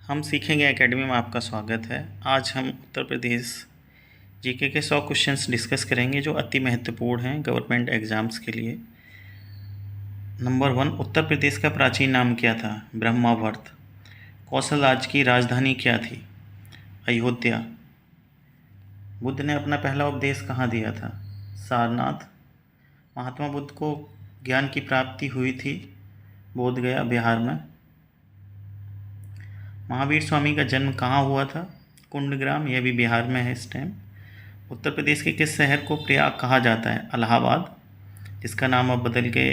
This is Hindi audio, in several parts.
हम सीखेंगे एकेडमी में आपका स्वागत है। आज हम उत्तर प्रदेश जीके के 100 क्वेश्चंस डिस्कस करेंगे जो अति महत्वपूर्ण हैं गवर्नमेंट एग्जाम्स के लिए। नंबर 1, उत्तर प्रदेश का प्राचीन नाम क्या था? ब्रह्मावर्त। कौशल राज्य की राजधानी क्या थी? अयोध्या। बुद्ध ने अपना पहला उपदेश कहाँ दिया था? सारनाथ। महात्मा बुद्ध को ज्ञान की प्राप्ति हुई थी बोधगया, बिहार में। महावीर स्वामी का जन्म कहाँ हुआ था? कुंडग्राम, यह भी बिहार में है इस टाइम। उत्तर प्रदेश के किस शहर को प्रयाग कहा जाता है? इलाहाबाद, जिसका नाम अब बदल के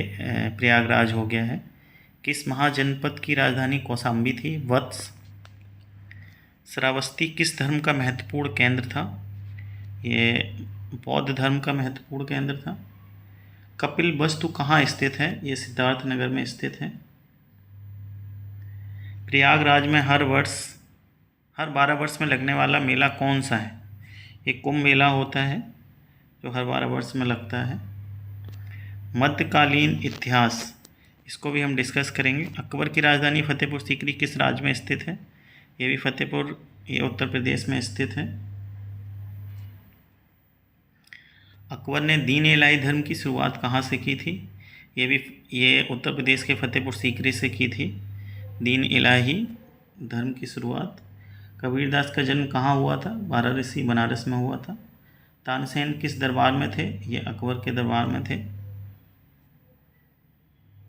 प्रयागराज हो गया है। किस महाजनपद की राजधानी कौशाम्बी थी? वत्स। श्रावस्ती किस धर्म का महत्वपूर्ण केंद्र था? ये बौद्ध धर्म का महत्वपूर्ण केंद्र था। कपिल वस्तु कहाँ स्थित है? ये सिद्धार्थ नगर में स्थित है। प्रयागराज में हर 12 वर्ष में लगने वाला मेला कौन सा है? ये कुंभ मेला होता है जो हर 12 वर्ष में लगता है। मध्यकालीन इतिहास, इसको भी हम डिस्कस करेंगे। अकबर की राजधानी फतेहपुर सीकरी किस राज्य में स्थित है? ये भी फतेहपुर, ये उत्तर प्रदेश में स्थित है। अकबर ने दीन इलाही धर्म की शुरुआत कहाँ से की थी? ये उत्तर प्रदेश के फतेहपुर सीकरी से की थी दीन इलाही धर्म की शुरुआत। कबीरदास का जन्म कहाँ हुआ था? वाराणसी, बनारस में हुआ था। तानसेन किस दरबार में थे? ये अकबर के दरबार में थे।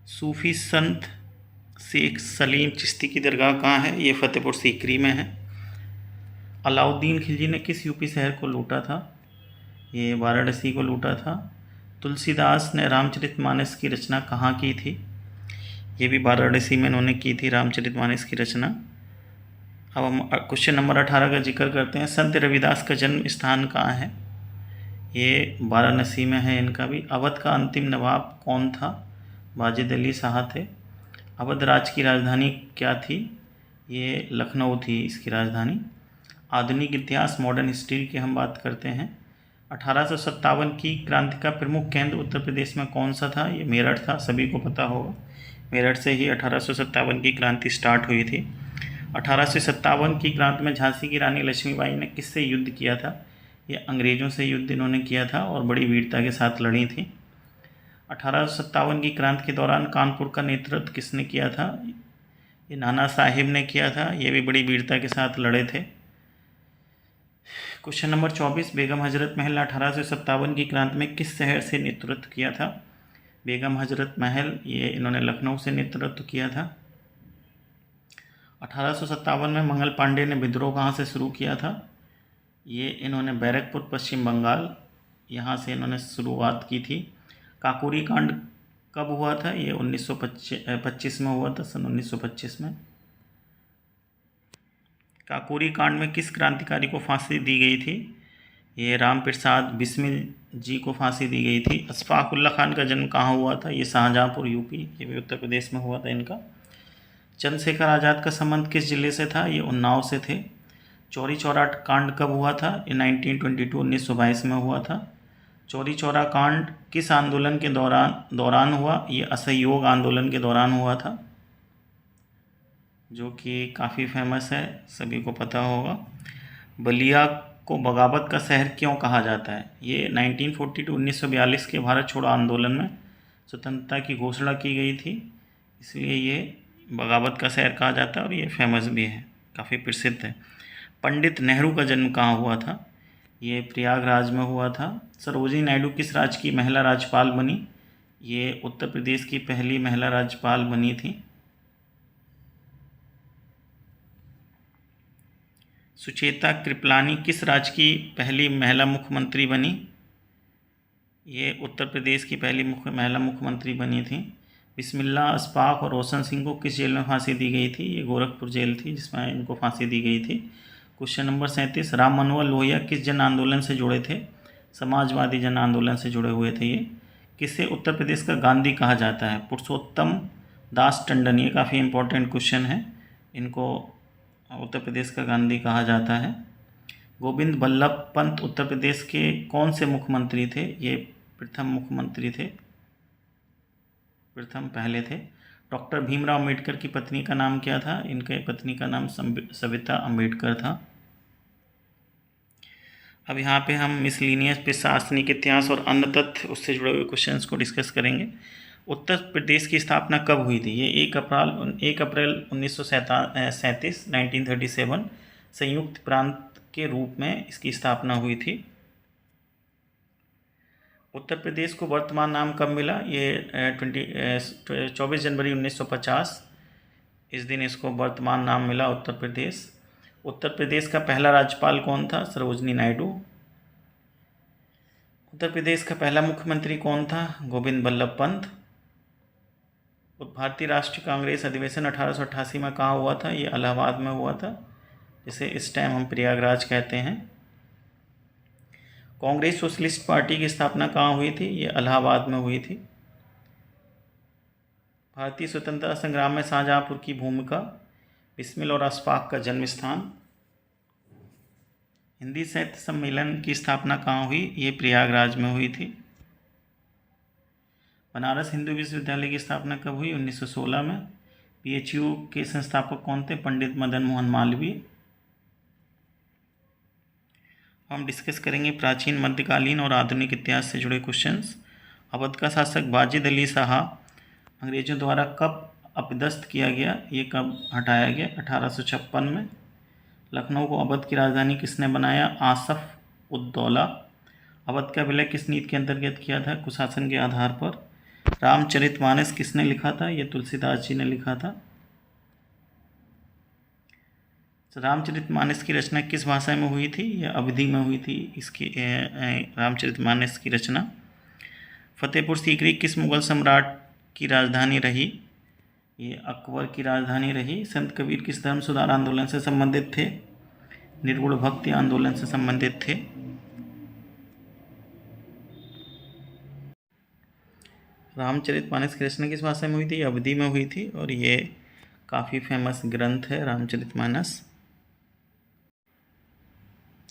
सूफी संत शेख सलीम चिश्ती की दरगाह कहाँ है? ये फतेहपुर सीकरी में है। अलाउद्दीन खिलजी ने किस यूपी शहर को लूटा था? ये वाराणसी को लूटा था। तुलसीदास ने रामचरितमानस की रचना कहाँ की थी? ये भी वाराणसी में इन्होंने की थी रामचरितमानस की रचना। अब हम क्वेश्चन नंबर 18 का जिक्र करते हैं। संत रविदास का जन्म स्थान कहाँ है? ये वाराणसी में है इनका भी। अवध का अंतिम नवाब कौन था? वाजिद अली शाह थे। अवध राज्य की राजधानी क्या थी? ये लखनऊ थी इसकी राजधानी। आधुनिक इतिहास, मॉडर्न हिस्ट्री की हम बात करते हैं। 1857 की क्रांति का प्रमुख केंद्र उत्तर प्रदेश में कौन सा था? ये मेरठ था, सभी को पता होगा। मेरठ से ही 1857 की क्रांति स्टार्ट हुई थी। 1857 की क्रांति में झांसी की रानी लक्ष्मीबाई ने किससे युद्ध किया था? ये अंग्रेज़ों से युद्ध इन्होंने किया था और बड़ी वीरता के साथ लड़ी थी। 1857 की क्रांति के दौरान कानपुर का नेतृत्व किसने किया था? ये नाना साहिब ने किया था, ये भी बड़ी वीरता के साथ लड़े थे। क्वेश्चन नंबर 24, बेगम हजरत महल 1857 की क्रांति में किस शहर से नेतृत्व किया था? बेगम हजरत महल, ये इन्होंने लखनऊ से नेतृत्व किया था। 1857 में मंगल पांडे ने विद्रोह कहाँ से शुरू किया था? ये इन्होंने बैरकपुर, पश्चिम बंगाल, यहाँ से इन्होंने शुरुआत की थी। काकोरी कांड कब हुआ था? ये 1925 में हुआ था, सन 1925 में। काकोरी कांड में किस क्रांतिकारी को फांसी दी गई थी? ये राम प्रसाद बिस्मिल जी को फांसी दी गई थी। अशफाक उल्ला खान का जन्म कहाँ हुआ था? ये शाहजहाँपुर, यूपी, ये भी उत्तर प्रदेश में हुआ था इनका। चंद्रशेखर आज़ाद का संबंध किस जिले से था? ये उन्नाव से थे। चौरी चौरा कांड कब हुआ था? ये 1922 में हुआ था। चौरी चौरा कांड किस आंदोलन के दौरान हुआ? ये असहयोग आंदोलन के दौरान हुआ था, जो कि काफ़ी फेमस है, सभी को पता होगा। बलिया को बगावत का शहर क्यों कहा जाता है? ये 1940 to 1942 के भारत छोड़ो आंदोलन में स्वतंत्रता की घोषणा की गई थी, इसलिए ये बगावत का शहर कहा जाता है और ये फेमस भी है, काफ़ी प्रसिद्ध है। पंडित नेहरू का जन्म कहाँ हुआ था? ये प्रयागराज में हुआ था। सरोजिनी नायडू किस राज्य की महिला राज्यपाल बनी? ये उत्तर प्रदेश की पहली महिला राज्यपाल बनी थी। सुचेता कृपलानी किस राज्य की पहली महिला मुख्यमंत्री बनी? ये उत्तर प्रदेश की पहली महिला मुख्यमंत्री बनी थी। बिस्मिल्लाह अशफाक और रोशन सिंह को किस जेल में फांसी दी गई थी? ये गोरखपुर जेल थी जिसमें इनको फांसी दी गई थी। क्वेश्चन नंबर 37, राम मनोहर लोहिया किस जन आंदोलन से जुड़े थे? समाजवादी जन आंदोलन से जुड़े हुए थे ये। किसे उत्तर प्रदेश का गांधी कहा जाता है? पुरुषोत्तम दास टंडन, ये काफ़ी इंपॉर्टेंट क्वेश्चन है, इनको उत्तर प्रदेश का गांधी कहा जाता है। गोविंद बल्लभ पंत उत्तर प्रदेश के कौन से मुख्यमंत्री थे? ये प्रथम मुख्यमंत्री थे, प्रथम पहले थे। डॉक्टर भीमराव अम्बेडकर की पत्नी का नाम क्या था? इनके पत्नी का नाम सविता अम्बेडकर था। अब यहाँ पे हम मिसलिनियस पे शासनिक इतिहास और अन्य तथ्य उससे जुड़े हुए क्वेश्चंस को डिस्कस करेंगे। उत्तर प्रदेश की स्थापना कब हुई थी? ये 1 अप्रैल 1937 1937 संयुक्त प्रांत के रूप में इसकी स्थापना हुई थी। उत्तर प्रदेश को वर्तमान नाम कब मिला? ये 24 जनवरी 1950 इस दिन इसको वर्तमान नाम मिला उत्तर प्रदेश। उत्तर प्रदेश का पहला राज्यपाल कौन था? सरोजनी नायडू। उत्तर प्रदेश का पहला मुख्यमंत्री कौन था? गोविंद बल्लभ पंत। भारतीय राष्ट्रीय कांग्रेस अधिवेशन 1888 में कहाँ हुआ था? ये इलाहाबाद में हुआ था, जिसे इस टाइम हम प्रयागराज कहते हैं। कांग्रेस सोशलिस्ट पार्टी की स्थापना कहाँ हुई थी? ये इलाहाबाद में हुई थी। भारतीय स्वतंत्रता संग्राम में शाहजहाँपुर की भूमिका, बिस्मिल और अशफाक का जन्म स्थान। हिंदी साहित्य सम्मेलन की स्थापना कहाँ हुई? ये प्रयागराज में हुई थी। बनारस हिंदू विश्वविद्यालय की स्थापना कब हुई? 1916 में। PHU के संस्थापक कौन थे? पंडित मदन मोहन मालवीय। हम डिस्कस करेंगे प्राचीन, मध्यकालीन और आधुनिक इतिहास से जुड़े क्वेश्चंस। अवध का शासक वाजिद अली शाह अंग्रेजों द्वारा कब अपदस्थ किया गया? ये कब हटाया गया? 1856 में। लखनऊ को अवध की राजधानी किसने बनाया? आसफ उद्दौला। अवध का विलय किस नीति के अंतर्गत किया था? कुशासन के आधार पर। रामचरितमानस किसने लिखा था? ये तुलसीदास जी ने लिखा था। रामचरितमानस की रचना किस भाषा में हुई थी? यह अवधी में हुई थी इसकी रामचरितमानस की रचना। फतेहपुर सीकरी किस मुगल सम्राट की राजधानी रही? ये अकबर की राजधानी रही। संत कबीर किस धर्म सुधार आंदोलन से संबंधित थे? निर्गुण भक्ति आंदोलन से संबंधित थे। रामचरितमानस की रचना किस भाषा में हुई थी? अवधी में हुई थी और ये काफ़ी फेमस ग्रंथ है रामचरितमानस।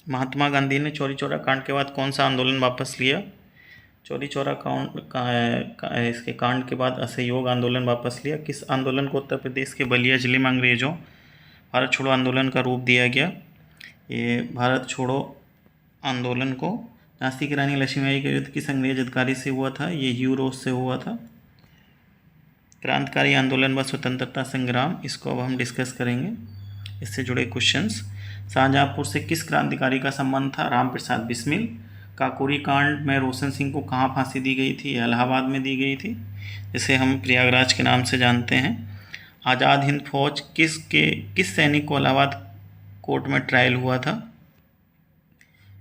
महात्मा गांधी ने चौरी चौरा कांड के बाद कौन सा आंदोलन वापस लिया? चौरी चौरा इसके कांड के बाद असहयोग आंदोलन वापस लिया। किस आंदोलन को उत्तर प्रदेश के बलिया जिले में अंग्रेजों भारत छोड़ो आंदोलन का रूप दिया गया? ये भारत छोड़ो आंदोलन को झांसी की रानी लक्ष्मीबाई के युद्ध किस अंग्रेज अधिकारी से हुआ था? ये यूरोस से हुआ था। क्रांतिकारी आंदोलन व स्वतंत्रता संग्राम, इसको अब हम डिस्कस करेंगे, इससे जुड़े क्वेश्चंस। शाहजहाँपुर से किस क्रांतिकारी का संबंध था? राम प्रसाद बिस्मिल। काकोरी कांड में रोशन सिंह को कहाँ फांसी दी गई थी? इलाहाबाद में दी गई थी, जिसे हम प्रयागराज के नाम से जानते हैं। आज़ाद हिंद फौज किस सैनिक को इलाहाबाद कोर्ट में ट्रायल हुआ था?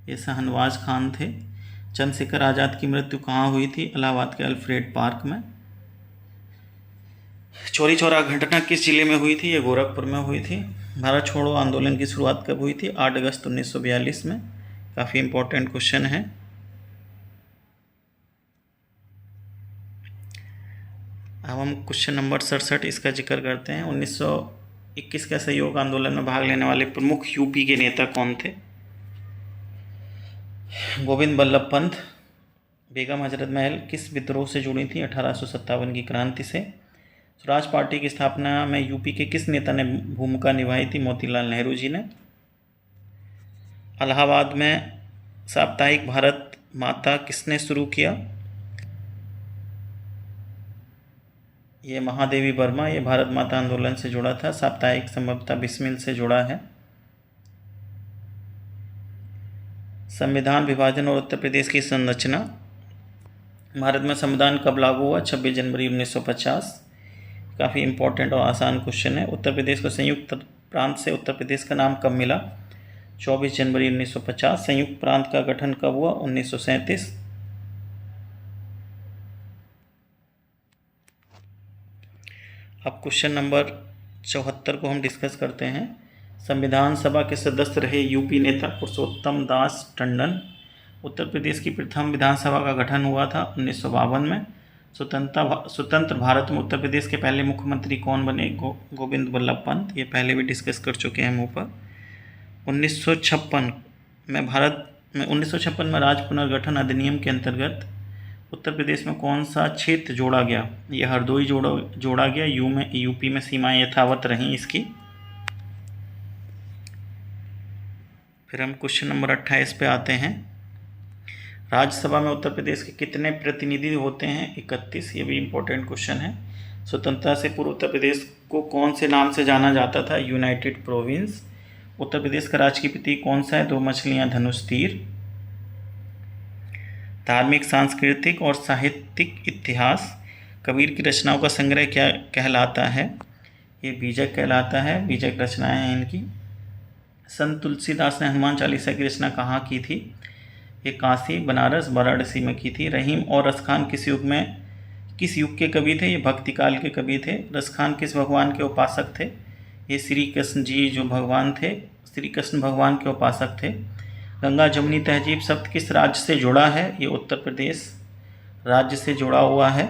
ये शाहनवाज खान थे। चंद्रशेखर आज़ाद की मृत्यु कहाँ हुई थी? इलाहाबाद के अल्फ्रेड पार्क में। चौरी चौरा घटना किस जिले में हुई थी? ये गोरखपुर में हुई थी। भारत छोड़ो आंदोलन की शुरुआत कब हुई थी? 8 अगस्त 1942 में। काफ़ी इंपॉर्टेंट क्वेश्चन है। अब हम क्वेश्चन नंबर 67 इसका जिक्र करते हैं। 1921 का सहयोग आंदोलन में भाग लेने वाले प्रमुख यूपी के नेता कौन थे? गोविंद बल्लभ पंत। बेगम हजरत महल किस विद्रोह से जुड़ी थी? 1857 की क्रांति से। स्वराज पार्टी की स्थापना में यूपी के किस नेता ने भूमिका निभाई थी? मोतीलाल नेहरू जी ने। इलाहाबाद में साप्ताहिक भारत माता किसने शुरू किया? ये महादेवी वर्मा। ये भारत माता आंदोलन से जुड़ा था। साप्ताहिक संभवतः बिस्मिल से जुड़ा है। संविधान विभाजन और उत्तर प्रदेश की संरचना। भारत में संविधान कब लागू हुआ? 26 जनवरी 1950। काफ़ी इंपॉर्टेंट और आसान क्वेश्चन है। उत्तर प्रदेश को संयुक्त प्रांत से उत्तर प्रदेश का नाम कब मिला? 24 जनवरी 1950। संयुक्त प्रांत का गठन कब हुआ? 1937। अब क्वेश्चन नंबर 74 को हम डिस्कस करते हैं। संविधान सभा के सदस्य रहे यूपी नेता पुरुषोत्तम दास टंडन। उत्तर प्रदेश की प्रथम विधानसभा का गठन हुआ था 1952 में। स्वतंत्र भारत में उत्तर प्रदेश के पहले मुख्यमंत्री कौन बने? गोविंद बल्लभ पंत। ये पहले भी डिस्कस कर चुके हैं हम ऊपर। 1956 में राज्य पुनर्गठन अधिनियम के अंतर्गत उत्तर प्रदेश में कौन सा क्षेत्र जोड़ा गया? ये हरदोई जोड़ा गया। यूपी में सीमाएं यथावत रहीं इसकी। फिर हम क्वेश्चन नंबर 28 पे आते हैं। राज्यसभा में उत्तर प्रदेश के कितने प्रतिनिधि होते हैं? 31। ये भी इम्पोर्टेंट क्वेश्चन है। स्वतंत्रता से पूर्व उत्तर प्रदेश को कौन से नाम से जाना जाता था? United province. उत्तर प्रदेश का राजकीय प्रतीक कौन सा है? 2 मछलियां, धनुष, तीर। धार्मिक, सांस्कृतिक और साहित्यिक इतिहास कबीर की रचनाओं का संग्रह क्या कहलाता है? ये बीजक कहलाता है। बीजक रचनाएं हैं इनकी। संत तुलसीदास ने हनुमान चालीसा की रचना कहाँ की थी? ये काशी, बनारस, वाराणसी में की थी। रहीम और रसखान किस युग के कवि थे? ये भक्ति काल के कवि थे। रसखान किस भगवान के उपासक थे? ये श्री कृष्ण जी जो भगवान थे, श्री कृष्ण भगवान के उपासक थे। गंगा जमुनी तहजीब शब्द किस राज्य से जुड़ा है? ये उत्तर प्रदेश राज्य से जुड़ा हुआ है।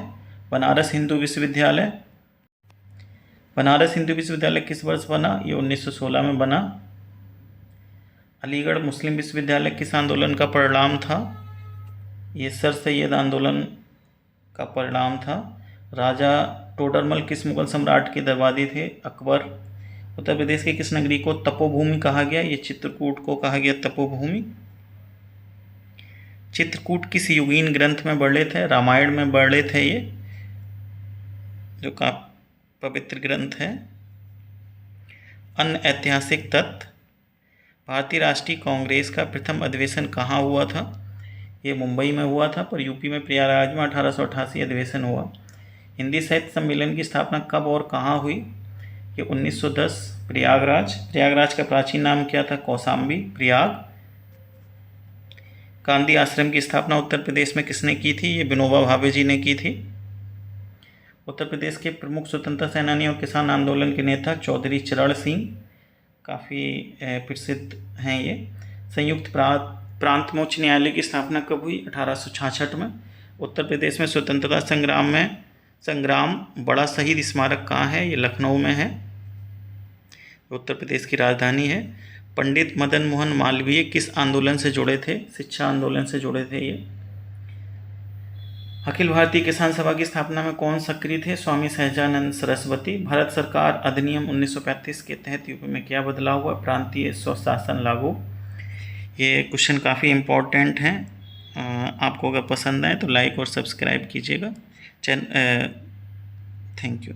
बनारस हिंदू विश्वविद्यालय किस वर्ष बना? ये 1916 में बना। अलीगढ़ मुस्लिम विश्वविद्यालय किस आंदोलन का परिणाम था? ये सर सैयद आंदोलन का परिणाम था। राजा टोडरमल किस मुगल सम्राट के दरबारी थे? अकबर। उत्तर प्रदेश की किस नगरी को तपोभूमि कहा गया? ये चित्रकूट को कहा गया तपोभूमि। चित्रकूट किस युगीन ग्रंथ में वर्णित है? रामायण में वर्णित है ये, जो का पवित्र ग्रंथ है। अन्य ऐतिहासिक तथ्य। भारतीय राष्ट्रीय कांग्रेस का प्रथम अधिवेशन कहाँ हुआ था? ये मुंबई में हुआ था, पर यूपी में प्रयागराज में 1888 अधिवेशन हुआ। हिंदी साहित्य सम्मेलन की स्थापना कब और कहाँ हुई? ये 1910 प्रयागराज का प्राचीन नाम क्या था? कौशाम्बी, प्रयाग। गांधी आश्रम की स्थापना उत्तर प्रदेश में किसने की थी? ये विनोबा भावे जी ने की थी। उत्तर प्रदेश के प्रमुख स्वतंत्रता सेनानी और किसान आंदोलन के नेता चौधरी चरण सिंह काफ़ी प्रसिद्ध हैं ये। संयुक्त प्रांत मोक्ष न्यायालय की स्थापना कब हुई? 1866 में। उत्तर प्रदेश में स्वतंत्रता संग्राम बड़ा शहीद स्मारक कहाँ है? ये लखनऊ में है, उत्तर प्रदेश की राजधानी है। पंडित मदन मोहन मालवीय किस आंदोलन से जुड़े थे? शिक्षा आंदोलन से जुड़े थे ये। अखिल भारतीय किसान सभा की स्थापना में कौन सक्रिय थे? स्वामी सहजानंद सरस्वती। भारत सरकार अधिनियम 1935 के तहत यूपी में क्या बदलाव हुआ? प्रांतीय स्वशासन लागू। ये क्वेश्चन काफ़ी इम्पोर्टेंट हैं। आपको अगर पसंद आए तो लाइक और सब्सक्राइब कीजिएगा। Thank you.